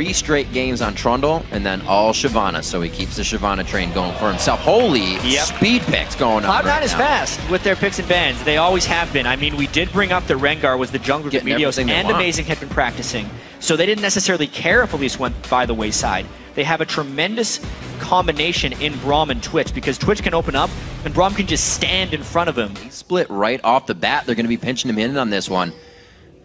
3 straight games on Trundle, and then all Shyvana, so he keeps the Shyvana train going for himself. Holy speed picks going on Cloud9 is fast with their picks and bans. They always have been. I mean, we did bring up that Rengar was the jungler that Meteos and Amazing had been practicing, so they didn't necessarily care if Elise went by the wayside. They have a tremendous combination in Braum and Twitch, because Twitch can open up and Braum can just stand in front of him. He split right off the bat. They're going to be pinching him in on this one.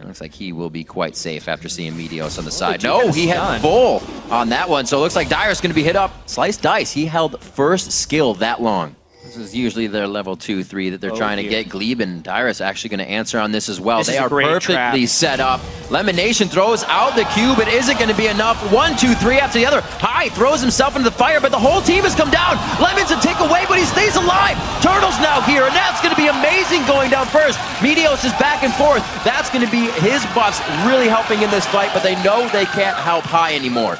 It looks like he will be quite safe after seeing Meteos on the side. No, he had full on that one, so it looks like Dyrus going to be hit up. Slice Dice, he held first skill that long. This is usually their level 2, 3 that they're trying to get. Glebe and Dyrus actually going to answer on this as well. They are perfectly set up. Lemonation throws out the cube. It isn't going to be enough. 1, 2, 3 after the other. High throws himself into the fire, but the whole team has come down. Lemon's a tick away, but he stays alive. Turtle's now here, and that's going to be amazing going down first. Meteos is back and forth. That's going to be his buffs really helping in this fight, but they know they can't help High anymore.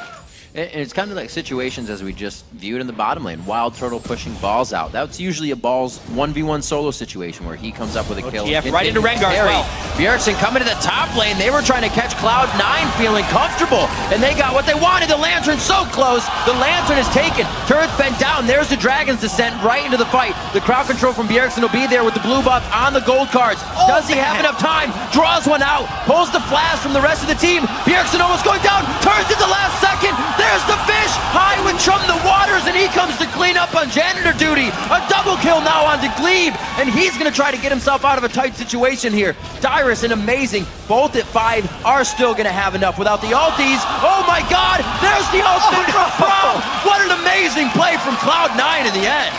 And it's kind of like situations as we just viewed in the bottom lane. Wild Turtle pushing balls out. That's usually a balls 1v1 solo situation where he comes up with a kill. Right into Rengar as well. Bjergsen coming to the top lane. They were trying to catch Cloud9 feeling comfortable, and they got what they wanted. The Lantern so close. The Lantern is taken. Turret bent down. There's the Dragon's Descent right into the fight. The crowd control from Bjergsen will be there with the blue buff on the gold cards. Does he have enough time? Draws one out. Pulls the flash from the rest of the team. Bjergsen almost going down. Turns at the last second. There's the fish, High with Chum the Waters, and he comes to clean up on janitor duty. A double kill now onto Glebe, and he's going to try to get himself out of a tight situation here. Dyrus and Amazing, both at 5, are still going to have enough without the ulties. Oh my god, there's the ultimate from Braum. What an amazing play from Cloud9 in the end.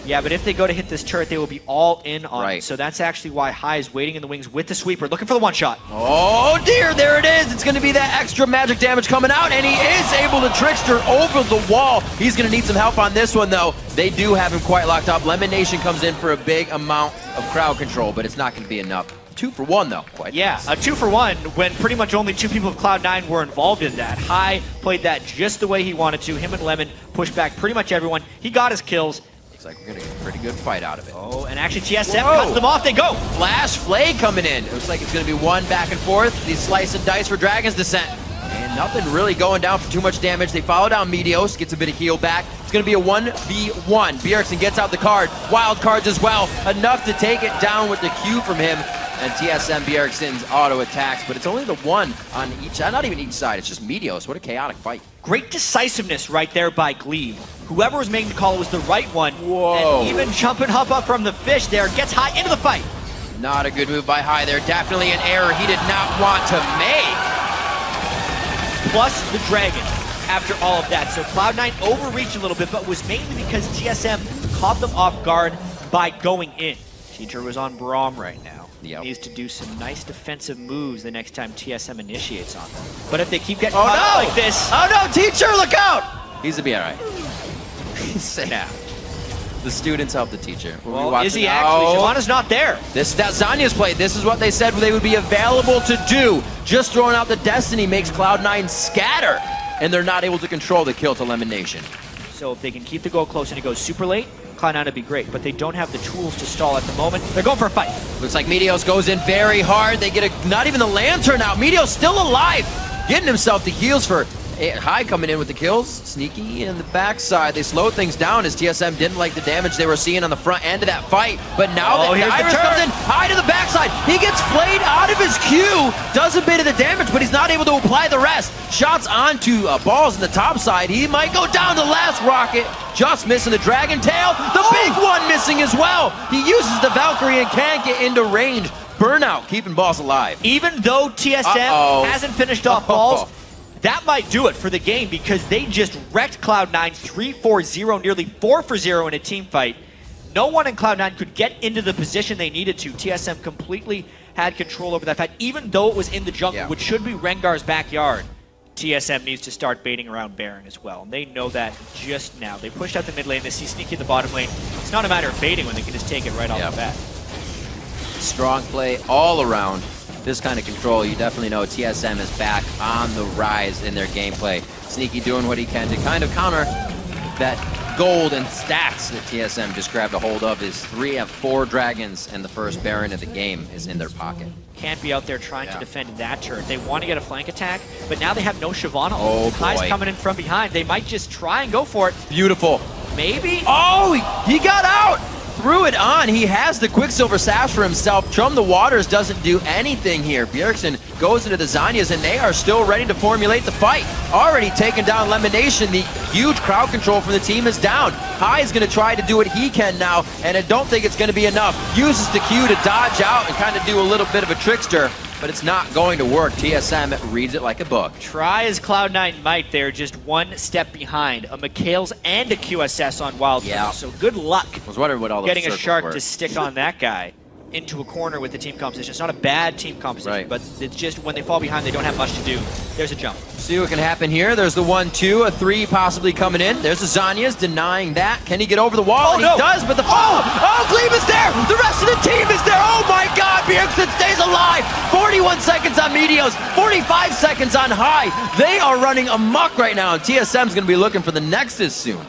Yeah, but if they go to hit this turret, they will be all in on it. So that's actually why High is waiting in the wings with the sweeper, looking for the one-shot. Oh dear, there it is. It's going to be that extra magic damage coming out, and he is able to trickster over the wall. He's going to need some help on this one, though. They do have him quite locked up. Lemonation comes in for a big amount of crowd control, but it's not going to be enough. 2 for 1, though. Quite nice. A 2 for 1 when pretty much only 2 people of Cloud9 were involved in that. High played that just the way he wanted to. Him and Lemon pushed back pretty much everyone. He got his kills. Looks like we're going to get a pretty good fight out of it. Oh, and actually TSM cuts them off. They go. Flash Flay coming in. It looks like it's going to be one back and forth. These slice and dice for Dragon's Descent. And nothing really going down for too much damage. They follow down Meteos, gets a bit of heal back. It's going to be a 1v1. Bjergsen gets out the card. Wild cards as well. Enough to take it down with the Q from him. And TSM Bjergsen's auto attacks, but it's only the one on each, not even each side, it's just Meteos. What a chaotic fight. Great decisiveness right there by Glebe. Whoever was making the call was the right one. Whoa. And even jumping up from the fish there, gets High into the fight. Not a good move by High there. Definitely an error he did not want to make. Plus the Dragon after all of that. So Cloud9 overreached a little bit, but was mainly because TSM caught them off guard by going in. Teacher was on Braum right now. Yep. Needs to do some nice defensive moves the next time TSM initiates on them. But if they keep getting caught out like this... Oh no, Teacher, look out! He's gonna be alright. He's safe. Nah. The students help the teacher. Well, is he actually? Shyvana's not there. That Zanya's play. This is what they said they would be available to do. Just throwing out the Destiny makes Cloud9 scatter, and they're not able to control the kill to Lemonation. So if they can keep the goal close and it goes super late, Cloud9 would be great, but they don't have the tools to stall at the moment. They're going for a fight. Looks like Meteos goes in very hard. They get not even the Lantern out. Meteos still alive, getting himself the heals for High coming in with the kills. Sneaky in the backside. They slowed things down as TSM didn't like the damage they were seeing on the front end of that fight. But now that Dyrus comes in, High to the backside. He gets flayed out of his Q. Does a bit of the damage, but he's not able to apply the rest. Shots onto balls in the top side. He might go down the last rocket. Just missing the Dragon Tail. The big one missing as well. He uses the Valkyrie and can't get into range. Burnout keeping balls alive. Even though TSM hasn't finished off balls, that might do it for the game because they just wrecked Cloud9 3-4-0, nearly 4-0 in a team fight. No one in Cloud9 could get into the position they needed to. TSM completely had control over that fight, even though it was in the jungle, which should be Rengar's backyard. TSM needs to start baiting around Baron as well, and they know that just now. They pushed out the mid lane, they see Sneaky in the bottom lane. It's not a matter of baiting when they can just take it right off the bat. Strong play all around. This kind of control, you definitely know TSM is back on the rise in their gameplay. Sneaky doing what he can to kind of counter that gold and stats that TSM just grabbed a hold of is 3 of 4 dragons, and the first Baron of the game is in their pocket. Can't be out there trying to defend that turret. They want to get a flank attack, but now they have no Shyvana. Oh, Kai's boy. coming in from behind. They might just try and go for it. Beautiful. Maybe? Oh, he got out! Threw it on. He has the Quicksilver Sash for himself. Chum the Waters doesn't do anything here. Bjergsen goes into the Zanyas, and they are still ready to formulate the fight. Already taken down Lemonation. The huge crowd control for the team is down. High is going to try to do what he can now, and I don't think it's going to be enough. Uses the Q to dodge out and kind of do a little bit of a trickster, but it's not going to work. TSM reads it like a book. Try as Cloud9 might, they're just one step behind. A McHale's and a QSS on Wild. Yeah. So good luck. I was wondering what all those getting a circles shark were. to stick on that guy into a corner with the team composition. It's not a bad team composition, Right. but it's just when they fall behind, they don't have much to do. There's a jump. See what can happen here. There's the 1-2, a 3 possibly coming in. There's the Zanyas denying that. Can he get over the wall? And no. he does, but the Glebe is there! The rest of the team is there! Oh my god, Bjergsen stays alive! 41 seconds on Meteos, 45 seconds on High. They are running amok right now, and TSM's gonna be looking for the Nexus soon.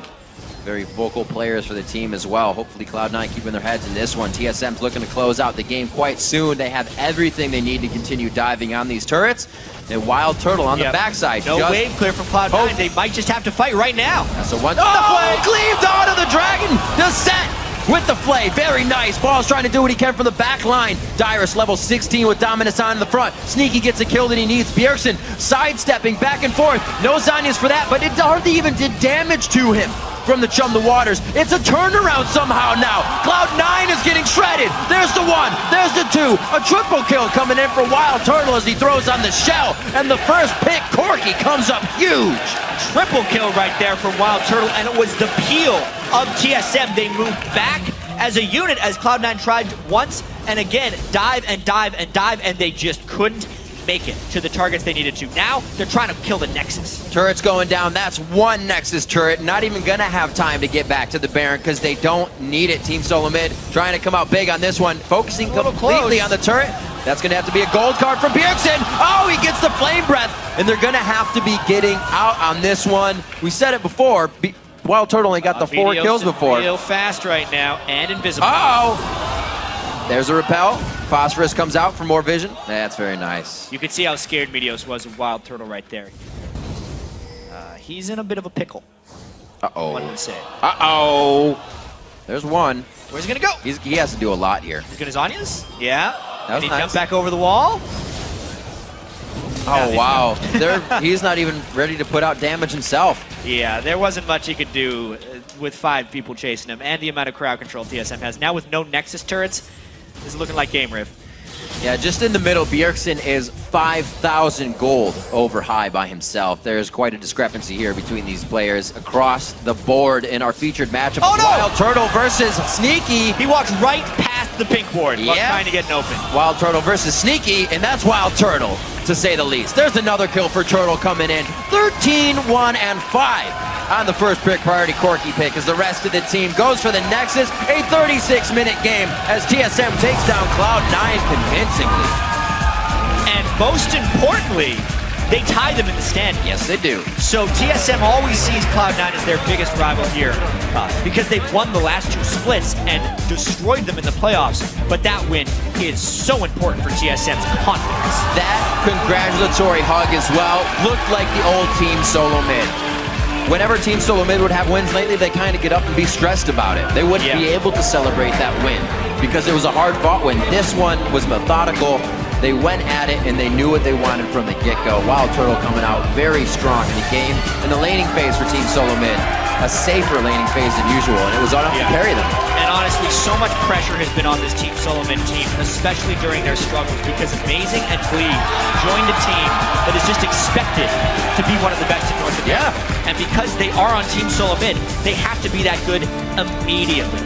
Very vocal players for the team as well. Hopefully Cloud9 keeping their heads in this one. TSM's looking to close out the game quite soon. They have everything they need to continue diving on these turrets. And Wild Turtle on the backside. No wave clear from Cloud9. They might just have to fight right now. That's a one. Oh, cleaved onto the Dragon. Descent with the flay. Very nice. Ball's trying to do what he can from the back line. Dyrus level 16 with Dominus on in the front. Sneaky gets a kill that he needs. Bjergsen sidestepping back and forth. No Zanyas for that, but it hardly even did damage to him from the Chum the Waters. It's a turnaround somehow now. Cloud9 is getting shredded. There's the 1, there's the 2. A triple kill coming in for Wild Turtle as he throws on the shell. And the first pick, Corky, comes up huge. Triple kill right there from Wild Turtle, and it was the peel of TSM. They moved back as a unit as Cloud9 tried once and again, dive and dive and dive, and they just couldn't make it to the targets they needed to. Now, they're trying to kill the Nexus. Turret's going down. That's 1 Nexus turret. Not even going to have time to get back to the Baron because they don't need it. Team SoloMid trying to come out big on this one. Focusing completely on the turret. That's going to have to be a gold card from Bjergsen. Oh, he gets the flame breath. And they're going to have to be getting out on this one. We said it before. Wild Turtle only got the 4 kills before. Real fast right now and invisible. Uh-oh. There's a repel. Phosphorus comes out for more vision. That's very nice. You can see how scared Meteos was of Wild Turtle right there. He's in a bit of a pickle. Uh-oh. One would say. Uh-oh. There's one. Where's he gonna go? He has to do a lot here. He's gonna Zanyas? Yeah. That was Can he nice. jump back over the wall? Oh, wow. He's not even ready to put out damage himself. Yeah, there wasn't much he could do with 5 people chasing him and the amount of crowd control TSM has. Now with no Nexus turrets, this is looking like Game Riff. Yeah, just in the middle, Bjergsen is 5,000 gold over High by himself. There's quite a discrepancy here between these players across the board in our featured matchup. Oh, no! Wild Turtle versus Sneaky. He walked right past the pink board while trying to get an open. Wild Turtle versus Sneaky, and that's Wild Turtle, to say the least. There's another kill for Turtle coming in. 13, 1, and 5 on the first pick, priority Corky pick, as the rest of the team goes for the Nexus. A 36-minute game as TSM takes down Cloud9 convincingly. And most importantly, they tie them in the standings. Yes, they do. So TSM always sees Cloud9 as their biggest rival here because they've won the last 2 splits and destroyed them in the playoffs. But that win is so important for TSM's confidence. That congratulatory hug as well looked like the old Team SoloMid. Whenever Team SoloMid would have wins lately, they kind of get up and be stressed about it. They wouldn't be able to celebrate that win because it was a hard-fought win. This one was methodical. They went at it, and they knew what they wanted from the get-go. Wild Turtle coming out very strong in the game. And the laning phase for Team SoloMid, a safer laning phase than usual, and it was enough to carry them. And honestly, so much pressure has been on this Team SoloMid team, especially during their struggles, because Amazing and Glee joined a team that is just expected to be one of the best in North America. And because they are on Team SoloMid, they have to be that good immediately.